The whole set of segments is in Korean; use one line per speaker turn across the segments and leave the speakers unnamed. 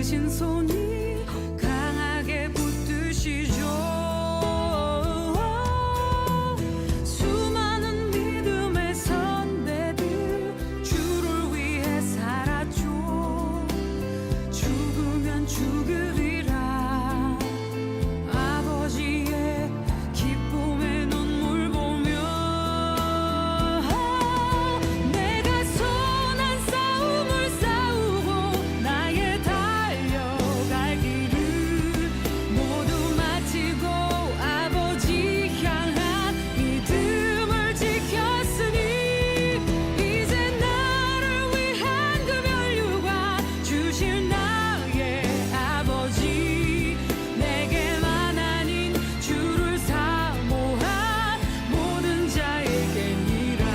크신 손이 강하게 붙드시죠. 수많은 믿음의 선배들 주를 위해 살았죠. 죽으면 죽으리라. 아버지의 기쁨의 눈물 보며 내가 선한 싸움을 싸우고 나의 달려갈 길을 모두 마치고 아버지 향한 믿음을 지켰으니 이제 나를 위한 그 면류관 주실 나의 아버지, 내게만 아닌 주를 사모한 모든 자에게니라.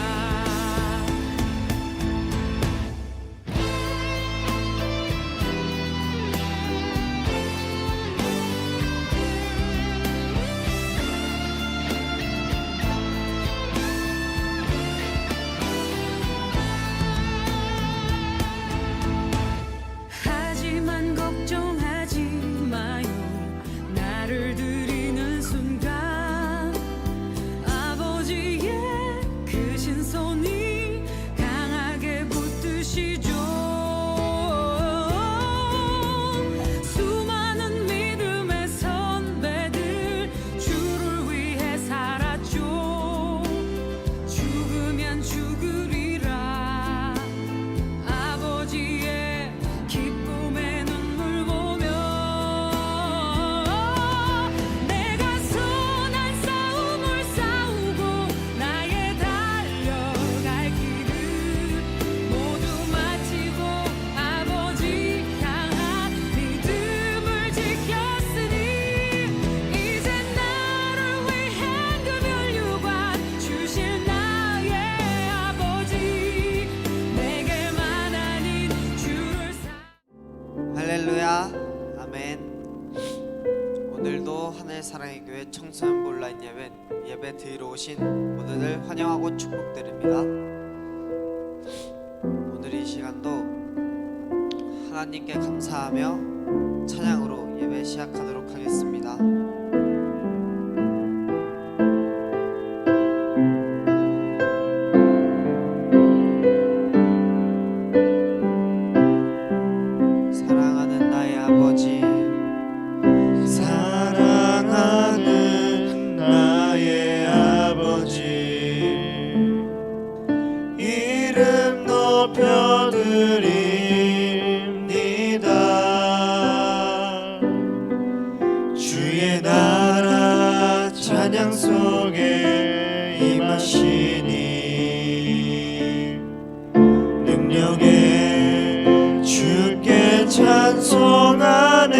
하지만 걱정하지 마요. 나를 드리는 순간 아버지의 크신 손이 강하게 붙드시죠. 수많은 믿음의 선배들 주를 위해 살았죠. 죽으면 죽으리라. 아버지의 기쁨의 눈물 보며 내가 선한 싸움을 싸우고 나의 달려갈 길을 모두 마치고 아버지 향한 믿음을 지켰으니 이제 나를 위한 그 면류관 주실 나의 아버지, 내게만 아닌 주를
할렐루야, 아멘. 오늘도 하늘 사랑의 교회 청소년 온라인 예배 드리러 오신 모두들 환영하고 축복드립니다. 오늘 이 시간도 하나님께 감사하며 찬양으로 예배 시작하도록 하겠습니다. 사랑하는 나의 아버지,
사랑하는 나의 아버지, 이름 높여드립니다. 주의 나라 찬양 속에 임하시니 능력에 주께 찬송하네.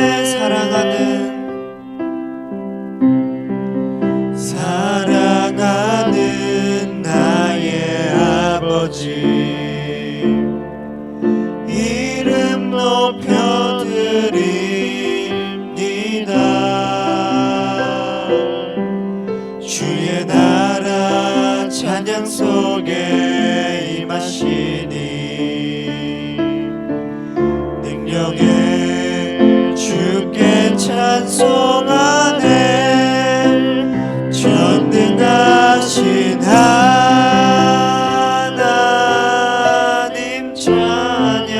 사랑하는 나의 아버지, 이름 높여드립니다. 주의 나라 찬양 속에 임하시니 능력에 주께 찬송하네. 전능하신 하나님 찬양,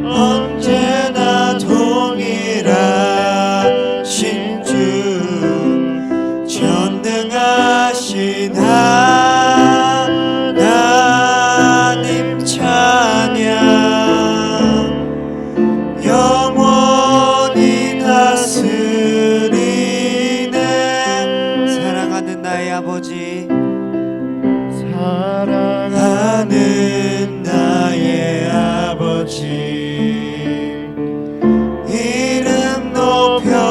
언제나 동일하신 주, 전능하신 하나님 찬양, 영원히 다스리네. 사랑하는 나의 아버지, 사랑하는 나의 아버지, 이름 높여드립니다.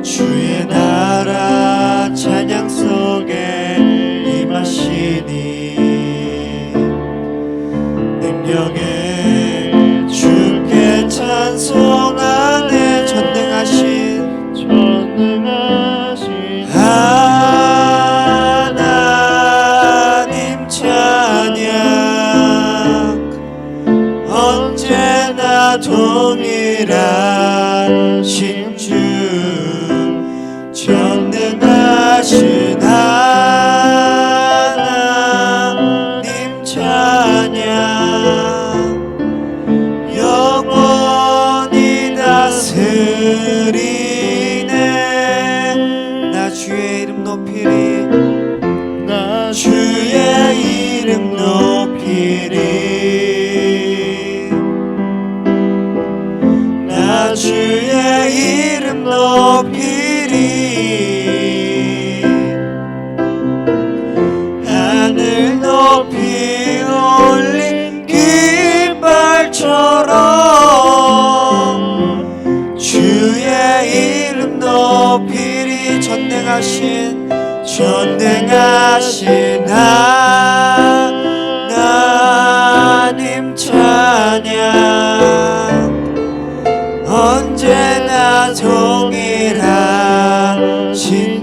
주의 나라 찬양 속에 임하시니 능력에 주께 찬송하네. 전능하신 하나님 동일하신 주 전능하신 하나님 찬양 영원히 다스리네 나 주의 이름 높이리 나 주의 이름 높이리 나 주의 이름 높이리 하늘 높이 올린 깃발처럼 주의 이름 높이리 전능하신 하나님 찬양 언제나 동일하신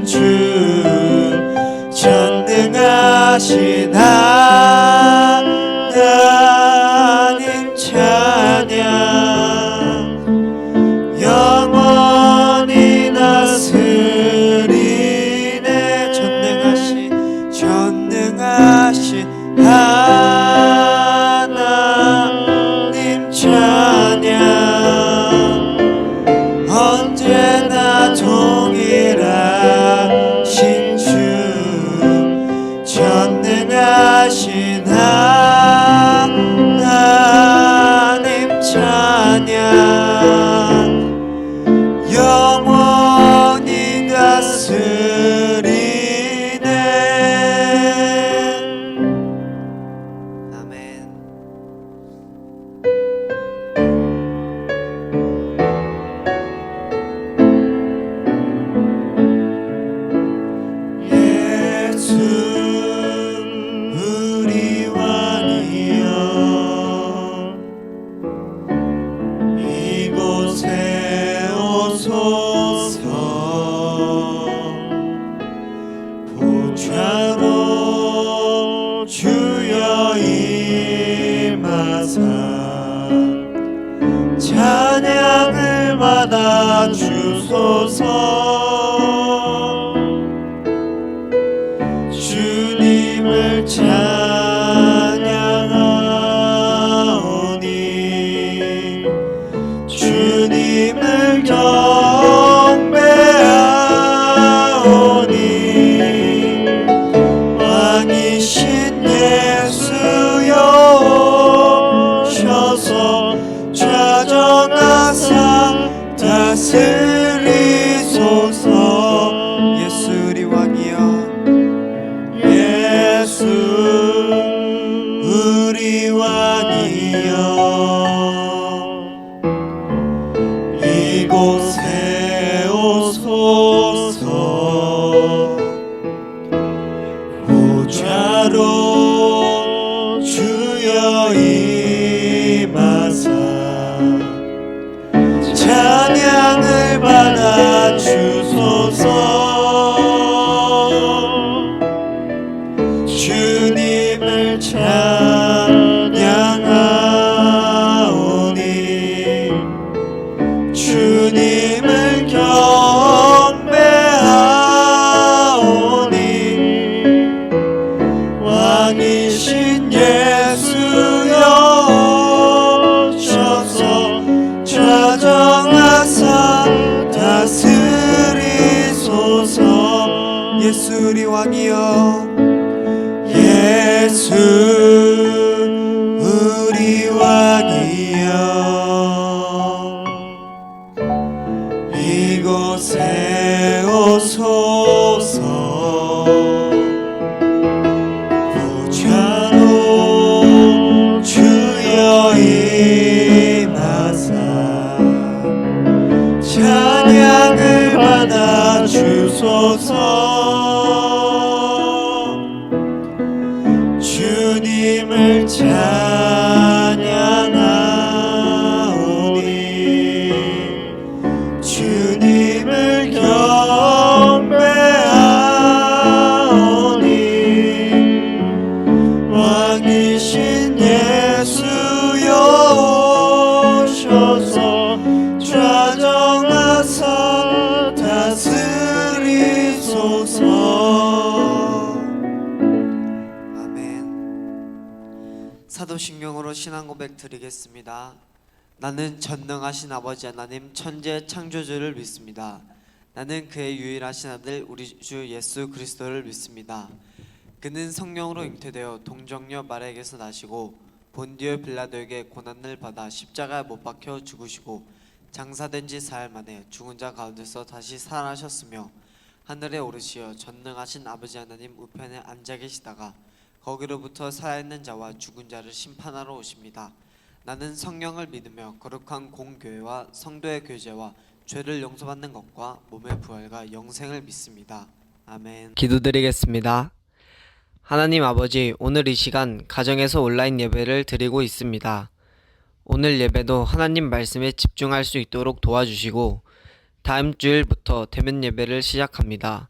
주 전능하신 하나님 찬양 영원히 다스리네 전능하신 하나님 찬양 언제나 동일하신 주 전능하신 하나님 찬양 영원히 다스리네 아멘. 예수 우리 왕이여 이곳에 오소서 보좌로 주여 임하사 찬양을 받아 주소서 주님을 찬양하오니 주님을 경배하오니 왕이신 예수여 오셔서 좌정하사 다스리소서 예수 우리 왕이여 예수 우리 왕이여 이곳에 오소서 보좌로 주여 임하사 찬양을 받아 주소서 주님을 찬양하오니 주님을 경배하오니 왕이신 예수여 오셔서 좌정하사 다스리소서 예수 우리 왕이여 예수 우리 왕이여 이곳에 오소서 보좌로 주여 임하사 찬양을 받아 주소서 주님을 찬양하오니 주님을 경배하오니 왕이신 예수여 오셔
사도신경으로 신앙 고백 드리겠습니다. 나는 전능하신 아버지 하나님 천재 창조주를 믿습니다. 나는 그의 유일하신 아들 우리 주 예수 그리스도를 믿습니다. 그는 성령으로 잉태되어 동정녀 마리아에게서 나시고 본디오 빌라도에게 고난을 받아 십자가에 못 박혀 죽으시고 장사된 지 사흘 만에 죽은 자 가운데서 다시 살아나셨으며 하늘에 오르시어 전능하신 아버지 하나님 우편에 앉아 계시다가 거기로부터 살아있는 자와 죽은 자를 심판하러 오십니다. 나는 성령을 믿으며 거룩한 공교회와 성도의 교제와 죄를 용서받는 것과 몸의 부활과 영생을 믿습니다. 아멘.
기도드리겠습니다. 하나님 아버지, 오늘 이 시간 가정에서 온라인 예배를 드리고 있습니다. 오늘 예배도 하나님 말씀에 집중할 수 있도록 도와주시고 다음 주일부터 대면 예배를 시작합니다.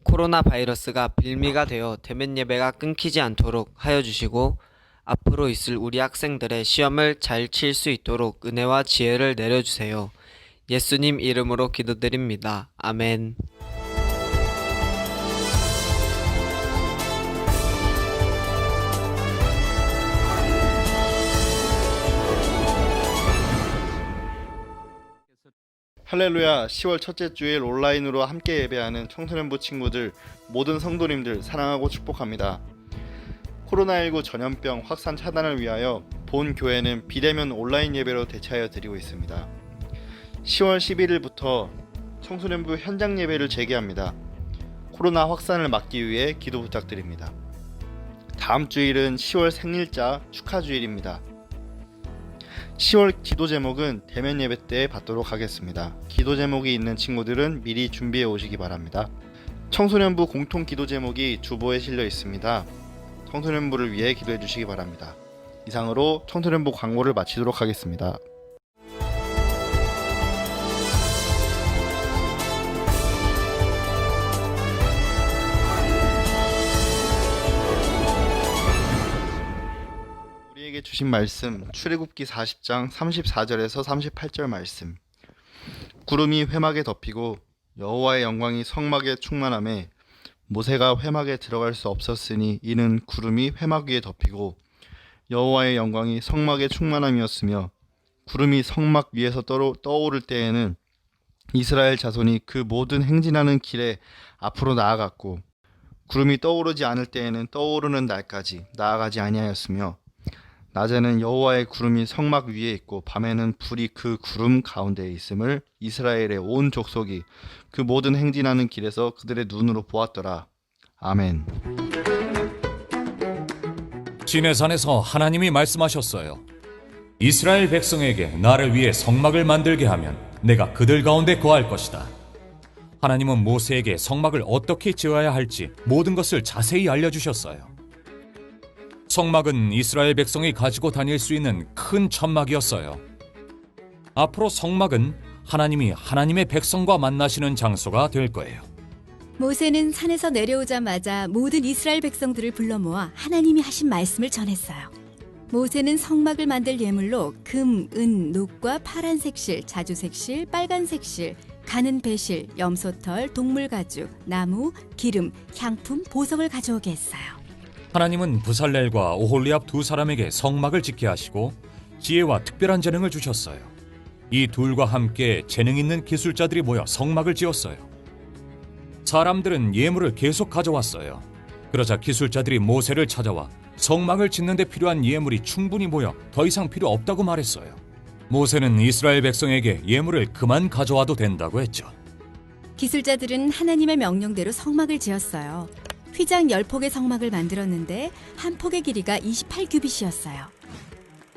코로나 바이러스가 빌미가 되어 대면 예배가 끊기지 않도록 하여 주시고 앞으로 있을 우리 학생들의 시험을 잘 칠 수 있도록 은혜와 지혜를 내려주세요. 예수님 이름으로 기도드립니다. 아멘.
할렐루야. 10월 첫째 주일 온라인으로 함께 예배하는 청소년부 친구들, 모든 성도님들 사랑하고 축복합니다. 코로나19 전염병 확산 차단을 위하여 본 교회는 비대면 온라인 예배로 대체하여 드리고 있습니다. 10월 11일부터 청소년부 현장 예배를 재개합니다. 코로나 확산을 막기 위해 기도 부탁드립니다. 다음 주일은 10월 생일자 축하주일입니다. 10월 기도 제목은 대면 예배 때 받도록 하겠습니다. 기도 제목이 있는 친구들은 미리 준비해 오시기 바랍니다. 청소년부 공통 기도 제목이 주보에 실려 있습니다. 청소년부를 위해 기도해 주시기 바랍니다. 이상으로 청소년부 광고를 마치도록 하겠습니다. 우리에게 주신 말씀 출애굽기 40장 34절에서 38절 말씀. 구름이 회막에 덮이고 여호와의 영광이 성막에 충만하매 모세가 회막에 들어갈 수 없었으니 이는 구름이 회막 위에 덮이고 여호와의 영광이 성막에 충만함이었으며 구름이 성막 위에서 떠오를 때에는 이스라엘 자손이 그 모든 행진하는 길에 앞으로 나아갔고 구름이 떠오르지 않을 때에는 떠오르는 날까지 나아가지 아니하였으며 낮에는 여호와의 구름이 성막 위에 있고 밤에는 불이 그 구름 가운데에 있음을 이스라엘의 온 족속이 그 모든 행진하는 길에서 그들의 눈으로 보았더라. 아멘.
시내산에서 하나님이 말씀하셨어요. 이스라엘 백성에게 나를 위해 성막을 만들게 하면 내가 그들 가운데 거할 것이다. 하나님은 모세에게 성막을 어떻게 지어야 할지 모든 것을 자세히 알려주셨어요. 성막은 이스라엘 백성이 가지고 다닐 수 있는 큰 천막이었어요. 앞으로 성막은 하나님이 하나님의 백성과 만나시는 장소가 될 거예요.
모세는 산에서 내려오자마자 모든 이스라엘 백성들을 불러 모아 하나님이 하신 말씀을 전했어요. 모세는 성막을 만들 예물로 금, 은, 녹과 파란색 실, 자주색 실, 빨간색 실, 가는 배실, 염소털, 동물 가죽, 나무, 기름, 향품, 보석을 가져오게 했어요.
하나님은 부살렐과 오홀리압 두 사람에게 성막을 짓게 하시고 지혜와 특별한 재능을 주셨어요. 이 둘과 함께 재능 있는 기술자들이 모여 성막을 지었어요. 사람들은 예물을 계속 가져왔어요. 그러자 기술자들이 모세를 찾아와 성막을 짓는 데 필요한 예물이 충분히 모여 더 이상 필요 없다고 말했어요. 모세는 이스라엘 백성에게 예물을 그만 가져와도 된다고 했죠.
기술자들은 하나님의 명령대로 성막을 지었어요. 휘장 10폭의 성막을 만들었는데 한 폭의 길이가 28규빗이었어요.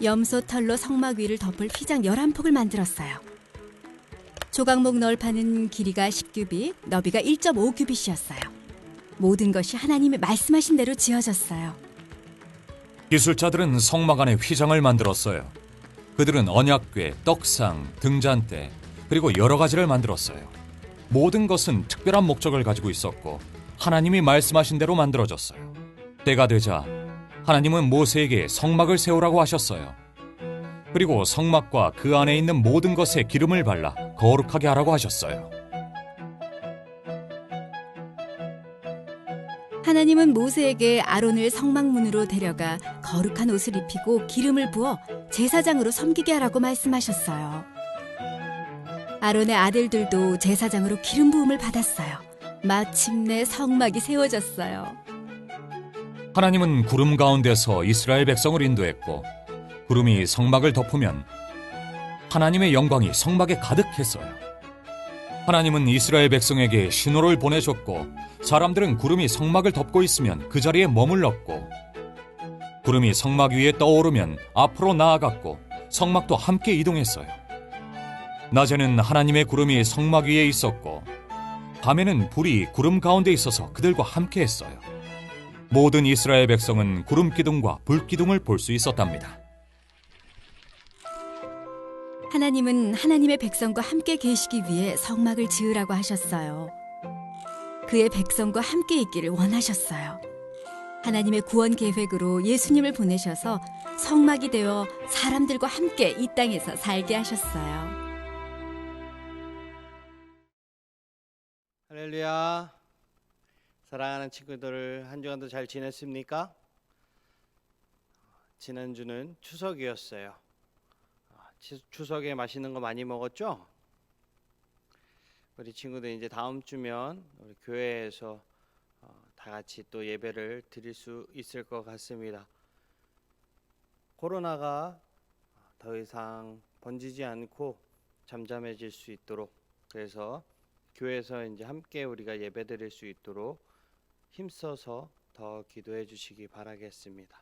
염소 털로 성막 위를 덮을 휘장 11폭을 만들었어요. 조각목 널판은 길이가 10규빗, 너비가 1.5규빗이었어요. 모든 것이 하나님의 말씀하신 대로 지어졌어요.
기술자들은 성막 안에 휘장을 만들었어요. 그들은 언약궤, 떡상, 등잔대, 그리고 여러 가지를 만들었어요. 모든 것은 특별한 목적을 가지고 있었고 하나님이 말씀하신 대로 만들어졌어요. 때가 되자 하나님은 모세에게 성막을 세우라고 하셨어요. 그리고 성막과 그 안에 있는 모든 것에 기름을 발라 거룩하게 하라고 하셨어요.
하나님은 모세에게 아론을 성막문으로 데려가 거룩한 옷을 입히고 기름을 부어 제사장으로 섬기게 하라고 말씀하셨어요. 아론의 아들들도 제사장으로 기름 부음을 받았어요. 마침내 성막이 세워졌어요.
하나님은 구름 가운데서 이스라엘 백성을 인도했고 구름이 성막을 덮으면 하나님의 영광이 성막에 가득했어요. 하나님은 이스라엘 백성에게 신호를 보내셨고 사람들은 구름이 성막을 덮고 있으면 그 자리에 머물렀고 구름이 성막 위에 떠오르면 앞으로 나아갔고 성막도 함께 이동했어요. 낮에는 하나님의 구름이 성막 위에 있었고 밤에는 불이 구름 가운데 있어서 그들과 함께 했어요. 모든 이스라엘 백성은 구름 기둥과 불 기둥을 볼 수 있었답니다.
하나님은 하나님의 백성과 함께 계시기 위해 성막을 지으라고 하셨어요. 그의 백성과 함께 있기를 원하셨어요. 하나님의 구원 계획으로 예수님을 보내셔서 성막이 되어 사람들과 함께 이 땅에서 살게 하셨어요.
할렐루야. 사랑하는 친구들, 한 주간도 잘 지냈습니까? 지난주는 추석이었어요. 추석에 맛있는 거 많이 먹었죠? 우리 친구들 이제 다음 주면 우리 교회에서 다 같이 또 예배를 드릴 수 있을 것 같습니다. 코로나가 더 이상 번지지 않고 잠잠해질 수 있도록, 그래서 교회에서 이제 함께 우리가 예배 드릴 수 있도록 힘써서 더 기도해 주시기 바라겠습니다.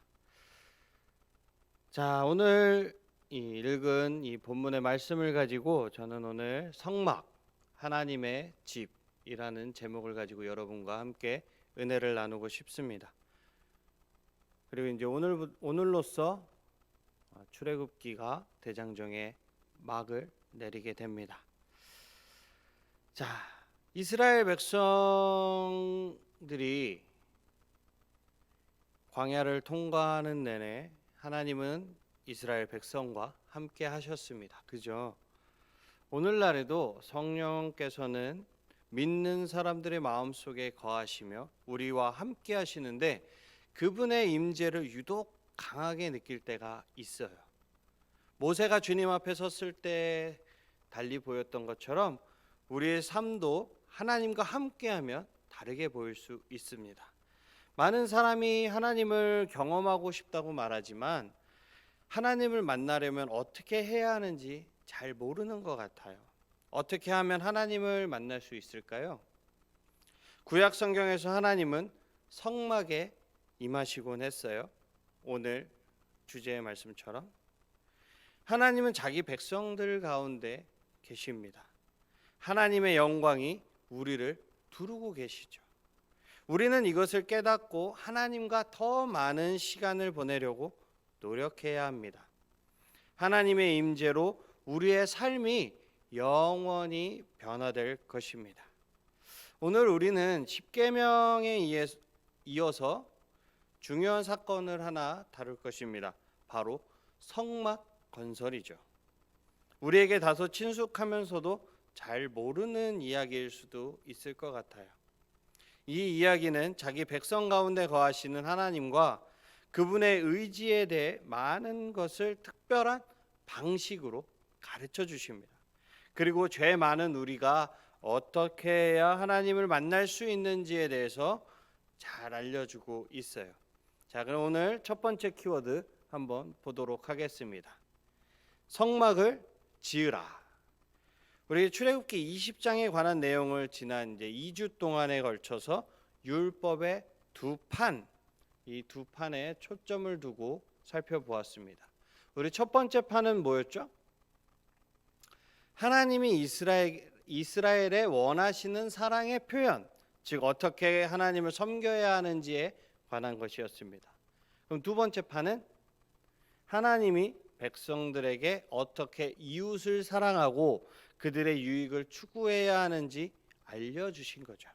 자, 오늘 읽은 이 본문의 말씀을 가지고 저는 오늘 성막, 하나님의 집이라는 제목을 가지고 여러분과 함께 은혜를 나누고 싶습니다. 그리고 이제 오늘로써 출애굽기가 대장정의 막을 내리게 됩니다. 자, 이스라엘 백성들이 광야를 통과하는 내내 하나님은 이스라엘 백성과 함께 하셨습니다. 그죠? 오늘날에도 성령께서는 믿는 사람들의 마음속에 거하시며 우리와 함께 하시는데 그분의 임재를 유독 강하게 느낄 때가 있어요. 모세가 주님 앞에 섰을 때 달리 보였던 것처럼 우리의 삶도 하나님과 함께하면 다르게 보일 수 있습니다. 많은 사람이 하나님을 경험하고 싶다고 말하지만 하나님을 만나려면 어떻게 해야 하는지 잘 모르는 것 같아요. 어떻게 하면 하나님을 만날 수 있을까요? 구약 성경에서 하나님은 성막에 임하시곤 했어요. 오늘 주제의 말씀처럼 하나님은 자기 백성들 가운데 계십니다. 하나님의 영광이 우리를 두르고 계시죠. 우리는 이것을 깨닫고 하나님과 더 많은 시간을 보내려고 노력해야 합니다. 하나님의 임재로 우리의 삶이 영원히 변화될 것입니다. 오늘 우리는 십계명에 이어서 중요한 사건을 하나 다룰 것입니다. 바로 성막 건설이죠. 우리에게 다소 친숙하면서도 잘 모르는 이야기일 수도 있을 것 같아요. 이 이야기는 자기 백성 가운데 거하시는 하나님과 그분의 의지에 대해 많은 것을 특별한 방식으로 가르쳐 주십니다. 그리고 죄 많은 우리가 어떻게 해야 하나님을 만날 수 있는지에 대해서 잘 알려주고 있어요. 자, 그럼 오늘 첫 번째 키워드 한번 보도록 하겠습니다. 성막을 지으라. 우리 출애굽기 20장에 관한 내용을 지난 이제 2주 동안에 걸쳐서 율법의 이 두 판에 초점을 두고 살펴보았습니다. 우리 첫 번째 판은 뭐였죠? 하나님이 이스라엘에 원하시는 사랑의 표현, 즉 어떻게 하나님을 섬겨야 하는지에 관한 것이었습니다. 그럼 두 번째 판은 하나님이 백성들에게 어떻게 이웃을 사랑하고 그들의 유익을 추구해야 하는지 알려주신 거죠.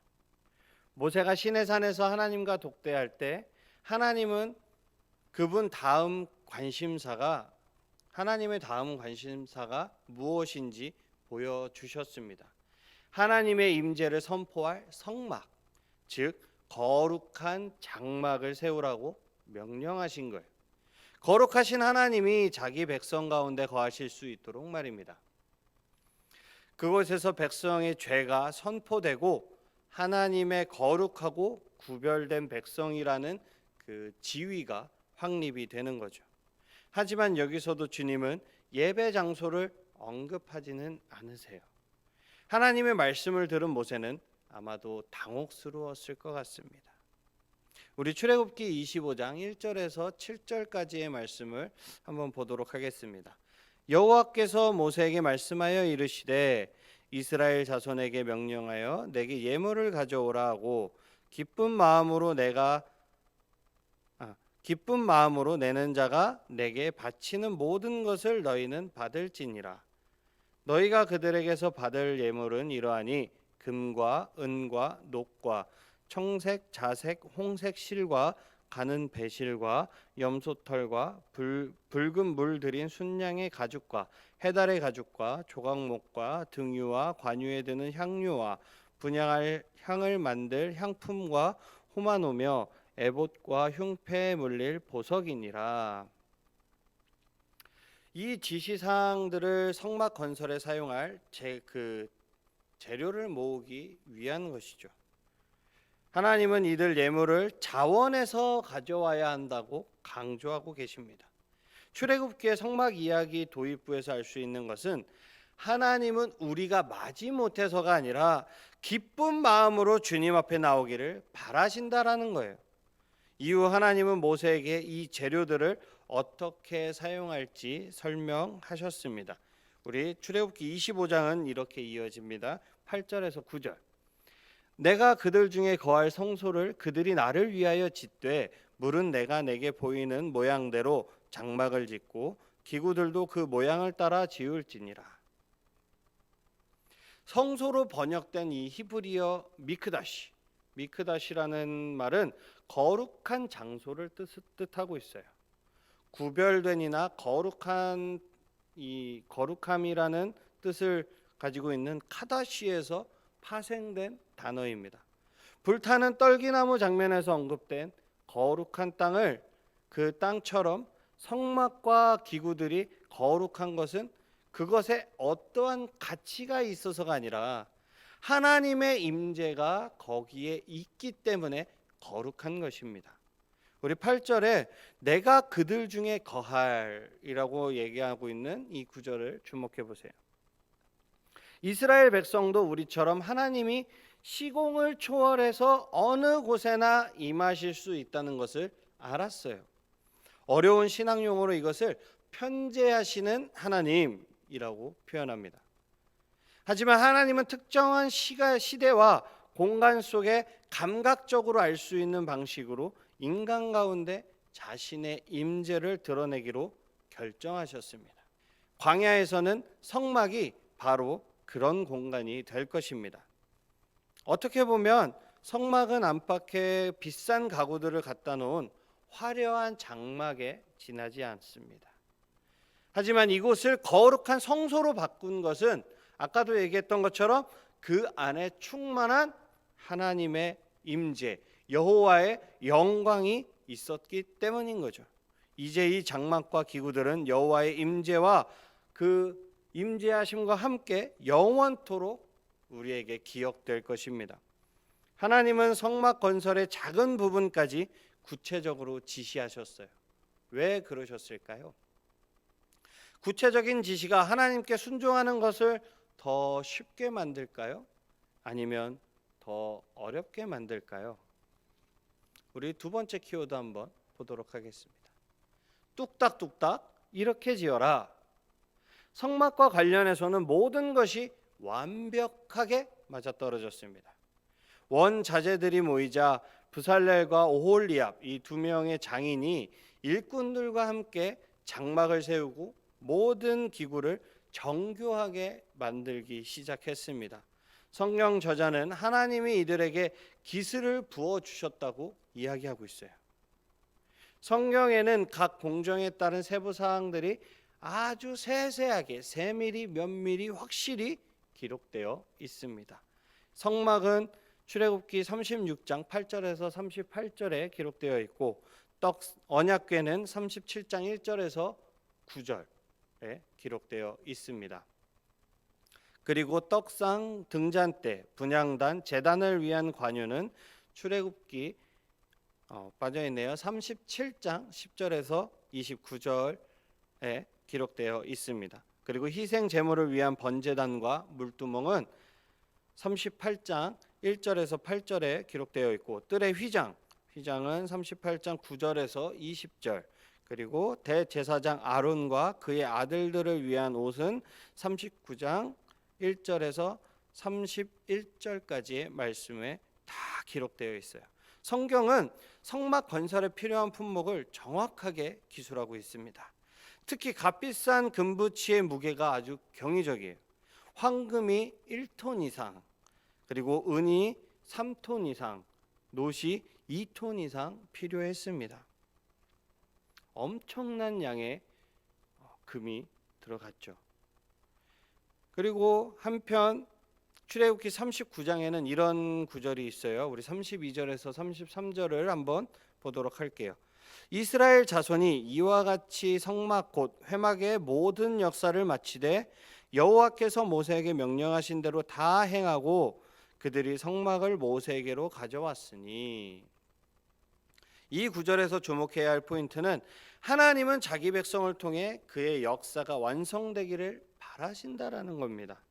모세가 시내산에서 하나님과 독대할 때 하나님은 그분 하나님의 다음 관심사가 무엇인지 보여주셨습니다. 하나님의 임재를 선포할 성막, 즉 거룩한 장막을 세우라고 명령하신 거예요. 거룩하신 하나님이 자기 백성 가운데 거하실 수 있도록 말입니다. 그곳에서 백성의 죄가 선포되고 하나님의 거룩하고 구별된 백성이라는 그 지위가 확립이 되는 거죠. 하지만 여기서도 주님은 예배 장소를 언급하지는 않으세요. 하나님의 말씀을 들은 모세는 아마도 당혹스러웠을 것 같습니다. 우리 출애굽기 25장 1절에서 7절까지의 말씀을 한번 보도록 하겠습니다. 여호와께서 모세에게 말씀하여 이르시되 이스라엘 자손에게 명령하여 내게 예물을 가져오라 하고 기쁜 마음으로 내는 자가 내게 바치는 모든 것을 너희는 받을지니라. 너희가 그들에게서 받을 예물은 이러하니 금과 은과 녹과 청색, 자색, 홍색 실과 가는 배실과 염소털과 붉은 물 들인 순양의 가죽과 해달의 가죽과 조각목과 등유와 관유에 드는 향료와 분향할 향을 만들 향품과 호마노며 에봇과 흉패에 물릴 보석이니라. 이 지시사항들을 성막 건설에 사용할 재료를 모으기 위한 것이죠. 하나님은 이들 예물을 자원에서 가져와야 한다고 강조하고 계십니다. 출애굽기의 성막 이야기 도입부에서 알 수 있는 것은 하나님은 우리가 마지못해서가 아니라 기쁜 마음으로 주님 앞에 나오기를 바라신다라는 거예요. 이후 하나님은 모세에게 이 재료들을 어떻게 사용할지 설명하셨습니다. 우리 출애굽기 25장은 이렇게 이어집니다. 8절에서 9절. 내가 그들 중에 거할 성소를 그들이 나를 위하여 짓되 물은 내가 내게 보이는 모양대로 장막을 짓고 기구들도 그 모양을 따라 지을지니라. 성소로 번역된 이 히브리어 미크다시라는 말은 거룩한 장소를 뜻하고 있어요. 구별된이나 거룩한 이 거룩함이라는 뜻을 가지고 있는 카다시에서 파생된 단어입니다. 불타는 떨기나무 장면에서 언급된 거룩한 땅을 그 땅처럼 성막과 기구들이 거룩한 것은 그것에 어떠한 가치가 있어서가 아니라 하나님의 임재가 거기에 있기 때문에 거룩한 것입니다. 우리 8절에 내가 그들 중에 거할이라고 얘기하고 있는 이 구절을 주목해 보세요. 이스라엘 백성도 우리처럼 하나님이 시공을 초월해서 어느 곳에나 임하실 수 있다는 것을 알았어요. 어려운 신학 용어로 이것을 편재하시는 하나님이라고 표현합니다. 하지만 하나님은 특정한 시대와 공간 속에 감각적으로 알 수 있는 방식으로 인간 가운데 자신의 임재를 드러내기로 결정하셨습니다. 광야에서는 성막이 바로 그런 공간이 될 것입니다. 어떻게 보면 성막은 안팎에 비싼 가구들을 갖다 놓은 화려한 장막에 지나지 않습니다. 하지만 이곳을 거룩한 성소로 바꾼 것은 아까도 얘기했던 것처럼 그 안에 충만한 하나님의 임재, 여호와의 영광이 있었기 때문인 거죠. 이제 이 장막과 기구들은 여호와의 임재와 그 임재하심과 함께 영원토록 우리에게 기억될 것입니다. 하나님은 성막 건설의 작은 부분까지 구체적으로 지시하셨어요. 왜 그러셨을까요? 구체적인 지시가 하나님께 순종하는 것을 더 쉽게 만들까요? 아니면 더 어렵게 만들까요? 우리 두 번째 키워드 한번 보도록 하겠습니다. 뚝딱뚝딱 이렇게 지어라. 성막과 관련해서는 모든 것이 완벽하게 맞아떨어졌습니다. 원자재들이 모이자 브살렐과 오홀리압 이 두 명의 장인이 일꾼들과 함께 장막을 세우고 모든 기구를 정교하게 만들기 시작했습니다. 성경 저자는 하나님이 이들에게 기술을 부어주셨다고 이야기하고 있어요. 성경에는 각 공정에 따른 세부 사항들이 아주 세세하게 세밀히 면밀히 확실히 기록되어 있습니다. 성막은 출애굽기 36장 8절에서 38절에 기록되어 있고 언약궤는 37장 1절에서 9절에 기록되어 있습니다. 그리고 떡상, 등잔대, 분향단, 제단을 위한 관유는 출애굽기 빠져있네요. 37장 10절에서 29절에 기록되어 있습니다. 그리고 희생 제물을 위한 번제단과 물두멍은 38장 1절에서 8절에 기록되어 있고 뜰의 휘장은 38장 9절에서 20절, 그리고 대제사장 아론과 그의 아들들을 위한 옷은 39장 1절에서 31절까지의 말씀에 다 기록되어 있어요. 성경은 성막 건설에 필요한 품목을 정확하게 기술하고 있습니다. 특히 값비싼 금부치의 무게가 아주 경이적이에요. 황금이 1톤 이상, 그리고 은이 3톤 이상, 놋이 2톤 이상 필요했습니다. 엄청난 양의 금이 들어갔죠. 그리고 한편 출애굽기 39장에는 이런 구절이 있어요. 우리 32절에서 33절을 한번 보도록 할게요. 이스라엘 자손이 이와 같이 성막 곧 회막의 모든 역사를 마치되 여호와께서 모세에게 명령하신 대로 다 행하고 그들이 성막을 모세에게로 가져왔으니. 이 구절에서 주목해야 할 포인트는 하나님은 자기 백성을 통해 그의 역사가 완성되기를 바라신다라는 겁니다.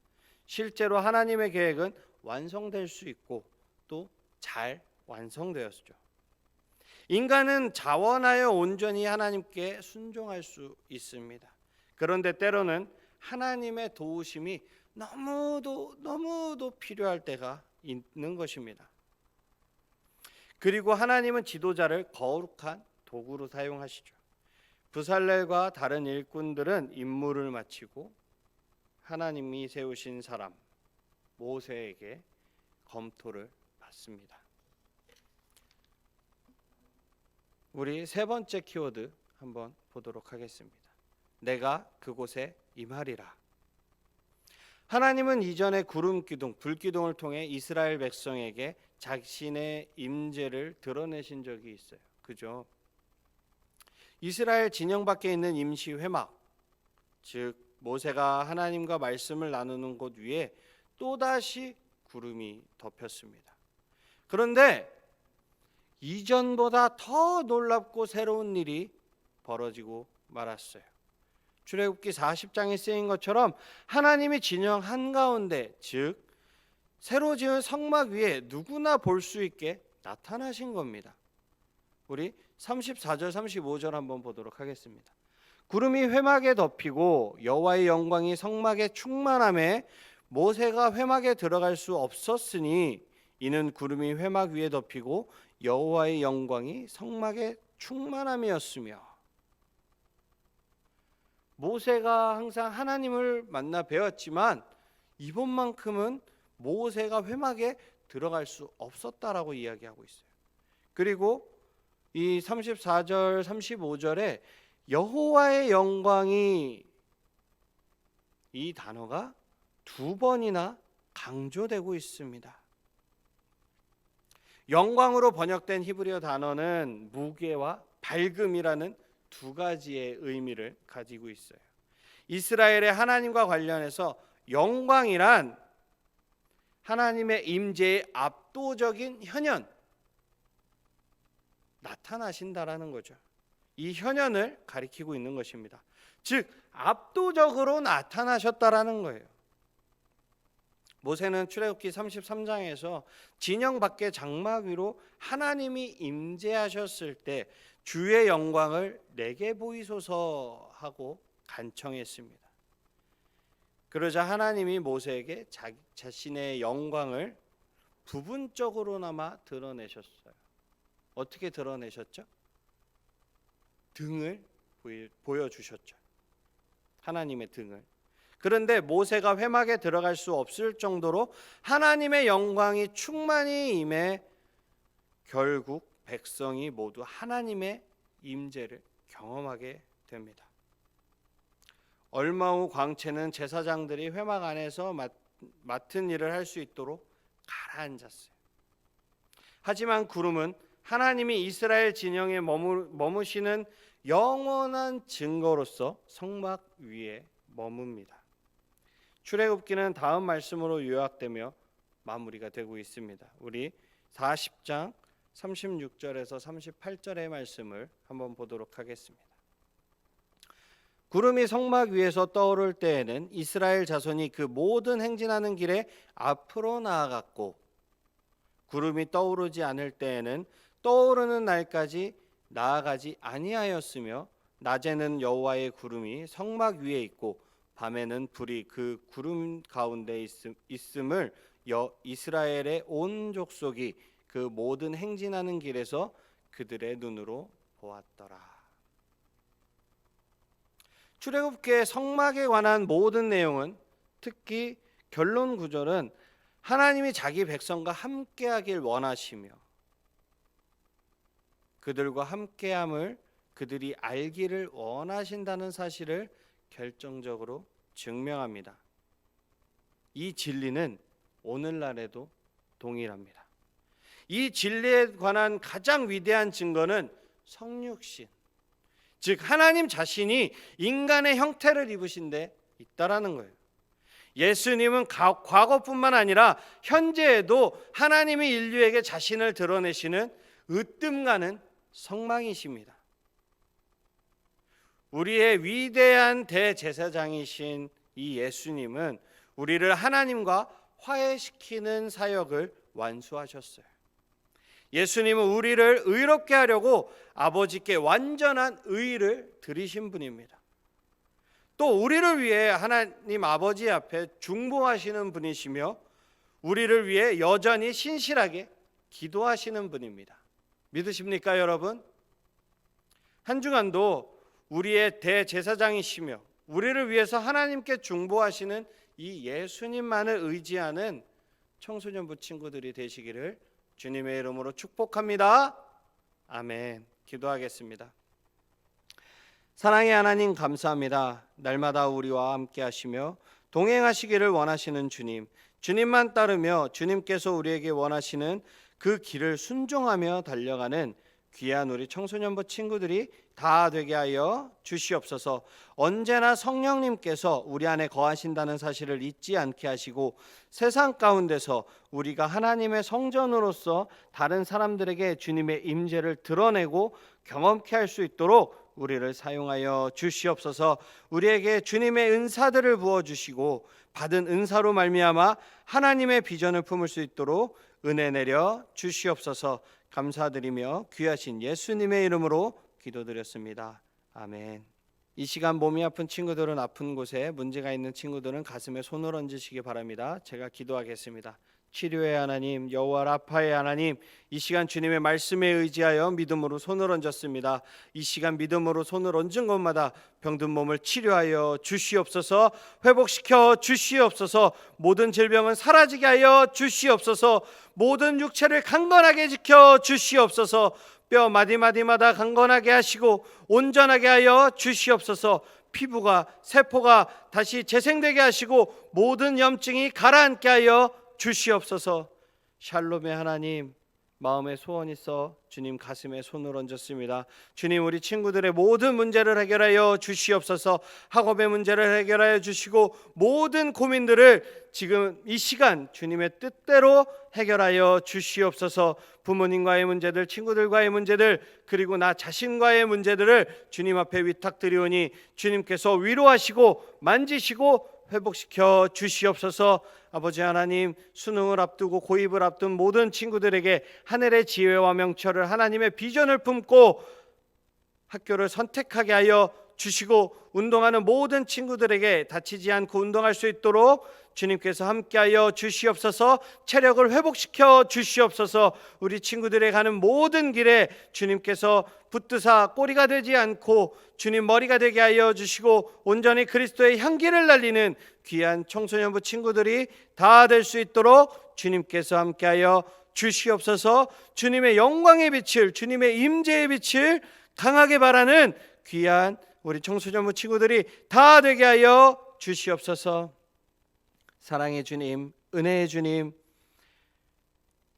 실제로 하나님의 계획은 완성될 수 있고 또 잘 완성되었죠. 인간은 자원하여 온전히 하나님께 순종할 수 있습니다. 그런데 때로는 하나님의 도우심이 너무도 필요할 때가 있는 것입니다. 그리고 하나님은 지도자를 거룩한 도구로 사용하시죠. 부살렐과 다른 일꾼들은 임무를 마치고 하나님이 세우신 사람 모세에게 검토를 받습니다. 우리 세 번째 키워드 한번 보도록 하겠습니다. 내가 그곳에 임하리라. 하나님은 이전에 구름 기둥, 불 기둥을 통해 이스라엘 백성에게 자신의 임재를 드러내신 적이 있어요. 그죠? 이스라엘 진영 밖에 있는 임시 회막, 즉 모세가 하나님과 말씀을 나누는 곳 위에 또다시 구름이 덮였습니다. 그런데 이전보다 더 놀랍고 새로운 일이 벌어지고 말았어요. 출애굽기 40장에 쓰인 것처럼 하나님이 진영 한가운데, 즉 새로 지은 성막 위에 누구나 볼 수 있게 나타나신 겁니다. 우리 34절 35절 한번 보도록 하겠습니다. 구름이 회막에 덮이고 여호와의 영광이 성막에 충만함에 모세가 회막에 들어갈 수 없었으니 이는 구름이 회막 위에 덮이고 여호와의 영광이 성막에 충만함이었으며. 모세가 항상 하나님을 만나 배웠지만 이번만큼은 모세가 회막에 들어갈 수 없었다라고 이야기하고 있어요. 그리고 이 34절 35절에 여호와의 영광이, 이 단어가 두 번이나 강조되고 있습니다. 영광으로 번역된 히브리어 단어는 무게와 밝음이라는 두 가지의 의미를 가지고 있어요. 이스라엘의 하나님과 관련해서 영광이란 하나님의 임재의 압도적인 현현, 나타나신다라는 거죠. 이 현현을 가리키고 있는 것입니다. 즉 압도적으로 나타나셨다라는 거예요. 모세는 출애굽기 33장에서 진영 밖의 장막 위로 하나님이 임재하셨을 때 주의 영광을 내게 보이소서 하고 간청했습니다. 그러자 하나님이 모세에게 자신의 영광을 부분적으로나마 드러내셨어요. 어떻게 드러내셨죠? 등을 보여주셨죠. 하나님의 등을. 그런데 모세가 회막에 들어갈 수 없을 정도로 하나님의 영광이 충만히 임해 결국 백성이 모두 하나님의 임재를 경험하게 됩니다. 얼마 후 광채는 제사장들이 회막 안에서 맡은 일을 할 수 있도록 가라앉았어요. 하지만 구름은 하나님이 이스라엘 진영에 머무시는 영원한 증거로서 성막 위에 머뭅니다. 출애굽기는 다음 말씀으로 요약되며 마무리가 되고 있습니다. 우리 40장 36절에서 38절의 말씀을 한번 보도록 하겠습니다. 구름이 성막 위에서 떠오를 때에는 이스라엘 자손이 그 모든 행진하는 길에 앞으로 나아갔고, 구름이 떠오르지 않을 때에는 떠오르는 날까지 나아가지 아니하였으며, 낮에는 여호와의 구름이 성막 위에 있고 밤에는 불이 그 구름 가운데 있음을 이스라엘의 온 족속이 그 모든 행진하는 길에서 그들의 눈으로 보았더라. 출애굽기의 성막에 관한 모든 내용은, 특히 결론 구절은 하나님이 자기 백성과 함께하길 원하시며 그들과 함께함을 그들이 알기를 원하신다는 사실을 결정적으로 증명합니다. 이 진리는 오늘날에도 동일합니다. 이 진리에 관한 가장 위대한 증거는 성육신, 즉 하나님 자신이 인간의 형태를 입으신 데 있다라는 거예요. 예수님은 과거뿐만 아니라 현재에도 하나님이 인류에게 자신을 드러내시는 으뜸가는 성망이십니다. 우리의 위대한 대제사장이신 이 예수님은 우리를 하나님과 화해시키는 사역을 완수하셨어요. 예수님은 우리를 의롭게 하려고 아버지께 완전한 의를 드리신 분입니다. 또 우리를 위해 하나님 아버지 앞에 중보하시는 분이시며 우리를 위해 여전히 신실하게 기도하시는 분입니다. 믿으십니까, 여러분? 한 주간도 우리의 대제사장이시며 우리를 위해서 하나님께 중보하시는 이 예수님만을 의지하는 청소년부 친구들이 되시기를 주님의 이름으로 축복합니다. 아멘. 기도하겠습니다. 사랑의 하나님, 감사합니다. 날마다 우리와 함께 하시며 동행하시기를 원하시는 주님, 주님만 따르며 주님께서 우리에게 원하시는 그 길을 순종하며 달려가는 귀한 우리 청소년부 친구들이 다 되게 하여 주시옵소서. 언제나 성령님께서 우리 안에 거하신다는 사실을 잊지 않게 하시고 세상 가운데서 우리가 하나님의 성전으로서 다른 사람들에게 주님의 임재를 드러내고 경험케 할 수 있도록 우리를 사용하여 주시옵소서. 우리에게 주님의 은사들을 부어주시고 받은 은사로 말미암아 하나님의 비전을 품을 수 있도록 은혜 내려 주시옵소서. 감사드리며 귀하신 예수님의 이름으로 기도드렸습니다. 아멘. 이 시간 몸이 아픈 친구들은 아픈 곳에, 문제가 있는 친구들은 가슴에 손을 얹으시기 바랍니다. 제가 기도하겠습니다. 치료의 하나님, 여호와 라파의 하나님, 이 시간 주님의 말씀에 의지하여 믿음으로 손을 얹었습니다. 이 시간 믿음으로 손을 얹은 곳마다 병든 몸을 치료하여 주시옵소서. 회복시켜 주시옵소서. 모든 질병은 사라지게 하여 주시옵소서. 모든 육체를 강건하게 지켜 주시옵소서. 뼈 마디마디마다 강건하게 하시고 온전하게 하여 주시옵소서. 피부가, 세포가 다시 재생되게 하시고 모든 염증이 가라앉게 하여 주시옵소서. 샬롬의 하나님, 마음에 소원이 있어 주님 가슴에 손을 얹었습니다. 주님, 우리 친구들의 모든 문제를 해결하여 주시옵소서. 학업의 문제를 해결하여 주시고 모든 고민들을 지금 이 시간 주님의 뜻대로 해결하여 주시옵소서. 부모님과의 문제들, 친구들과의 문제들, 그리고 나 자신과의 문제들을 주님 앞에 위탁드리오니 주님께서 위로하시고 만지시고 회복시켜 주시옵소서. 아버지 하나님, 수능을 앞두고 고입을 앞둔 모든 친구들에게 하늘의 지혜와 명철을, 하나님의 비전을 품고 학교를 선택하게 하여 주시고 운동하는 모든 친구들에게 다치지 않고 운동할 수 있도록 주님께서 함께하여 주시옵소서. 체력을 회복시켜 주시옵소서. 우리 친구들의 가는 모든 길에 주님께서 붙드사 꼬리가 되지 않고 주님 머리가 되게 하여 주시고 온전히 그리스도의 향기를 날리는 귀한 청소년부 친구들이 다 될 수 있도록 주님께서 함께하여 주시옵소서. 주님의 영광의 빛을, 주님의 임재의 빛을 강하게 바라는 귀한 우리 청소년부 친구들이 다 되게 하여 주시옵소서. 사랑의 주님, 은혜의 주님,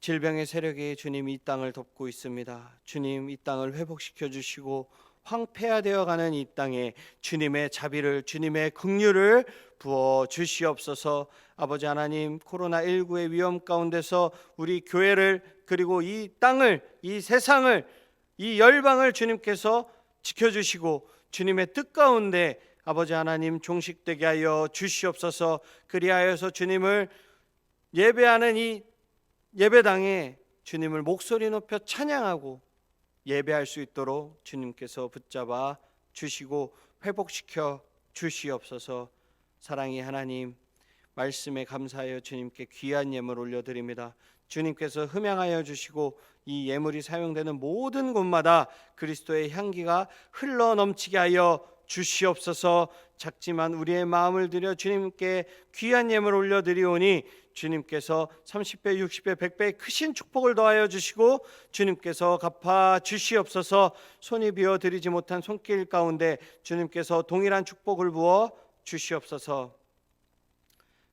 질병의 세력이 주님 이 땅을 덮고 있습니다. 주님 이 땅을 회복시켜 주시고 황폐화되어가는 이 땅에 주님의 자비를, 주님의 긍휼을 부어 주시옵소서. 아버지 하나님, 코로나19의 위험 가운데서 우리 교회를, 그리고 이 땅을, 이 세상을, 이 열방을 주님께서 지켜주시고 주님의 뜻 가운데 아버지 하나님 종식되게 하여 주시옵소서. 그리하여서 주님을 예배하는 이 예배당에 주님을 목소리 높여 찬양하고 예배할 수 있도록 주님께서 붙잡아 주시고 회복시켜 주시옵소서. 사랑의 하나님, 말씀에 감사하여 주님께 귀한 예물 올려드립니다. 주님께서 흠양하여 주시고 이 예물이 사용되는 모든 곳마다 그리스도의 향기가 흘러 넘치게 하여 주시옵소서. 작지만 우리의 마음을 들여 주님께 귀한 예물 올려드리오니 주님께서 30배, 60배, 100배의 크신 축복을 더하여 주시고 주님께서 갚아 주시옵소서. 손이 비어 드리지 못한 손길 가운데 주님께서 동일한 축복을 부어 주시옵소서.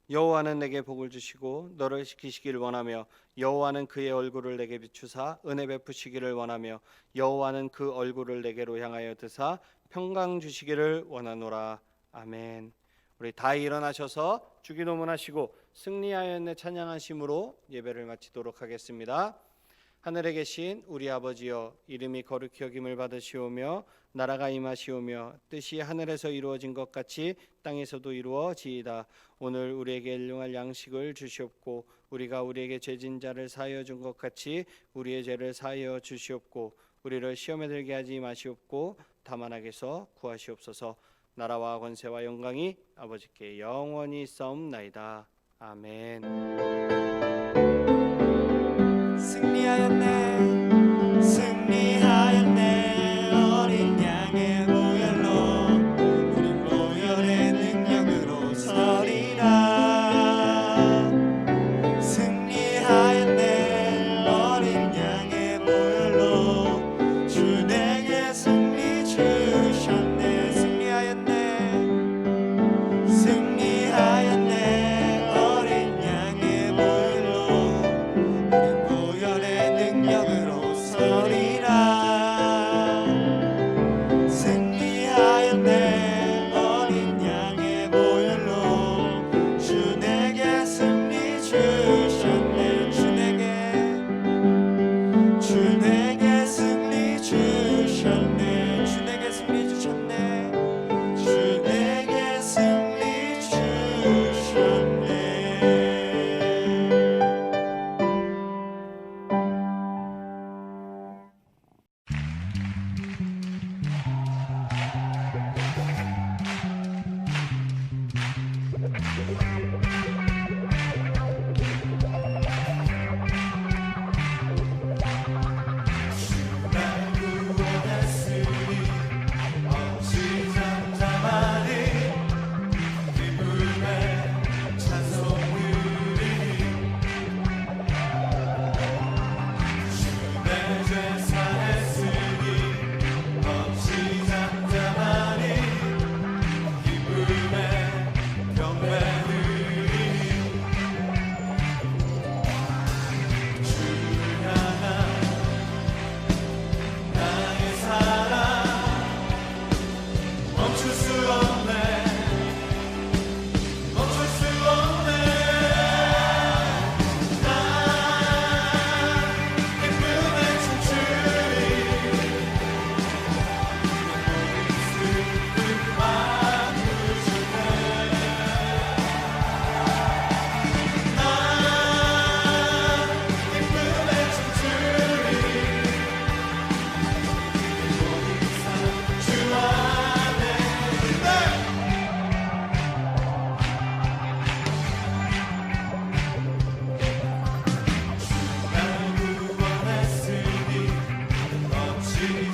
여호와는 내게 복을 주시고 너를 지키시기를 원하며 여호와는 그의 얼굴을 내게 비추사 은혜 베푸시기를 원하며 여호와는 그 얼굴을 내게로 향하여 드사 평강 주시기를 원하노라. 아멘. 우리 다 일어나셔서 주기도문하시고 승리하였네 찬양하심으로 예배를 마치도록 하겠습니다. 하늘에 계신 우리 아버지여, 이름이 거룩히 여김을 받으시오며 나라가 임하시오며 뜻이 하늘에서 이루어진 것 같이 땅에서도 이루어지이다. 오늘 우리에게 일용할 양식을 주시옵고 우리가 우리에게 죄진 자를 사하여 준 것 같이 우리의 죄를 사하여 주시옵고 우리를 시험에 들게 하지 마시옵고 다만 악에서 구하시옵소서. 나라와 권세와 영광이 아버지께 영원히 있사옵나이다. 아멘.
승리하였네, 승리하였네. 어린 양의 보혈로 우린 보혈의 능력으로 서리라. 승리하였네, 어린 양의 보혈로 주 내게 승리 주셨네. 승리하였네, 승리하였네. 어린 양의 보혈로 우린 보혈의 능력으로 서리라. 승리하였네, 어린 양의 보혈로 주 내게 승리 주셨네. 주 내게 승리 주셨네. 주 내게 승리 주셨네. 주 내게 승리 주셨네.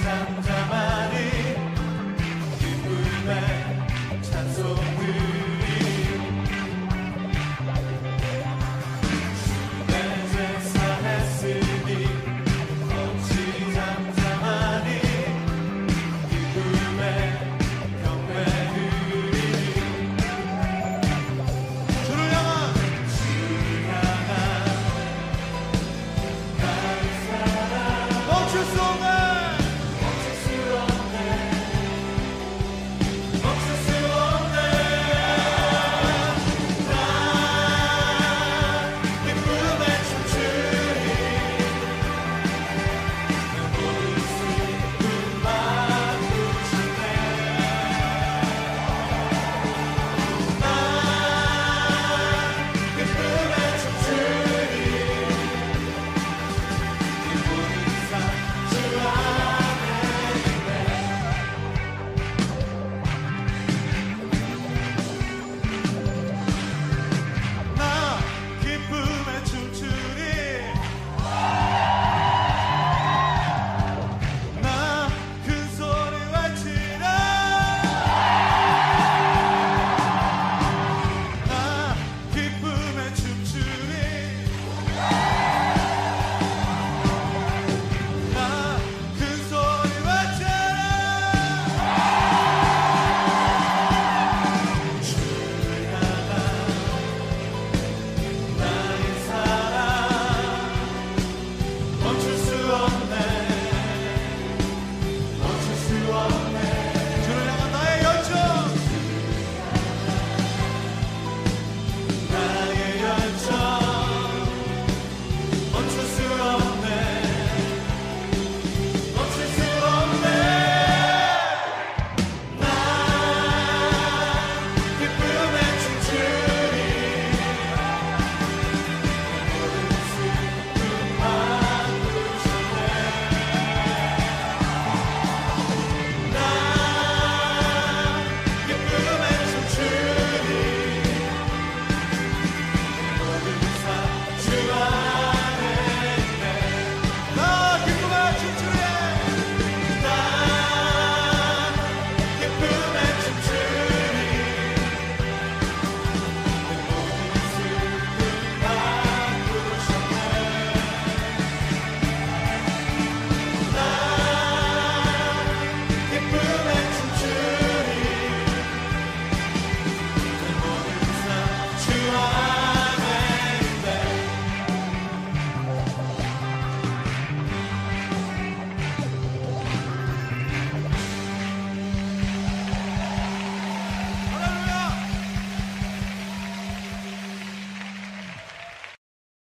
잠잠하니 기쁨에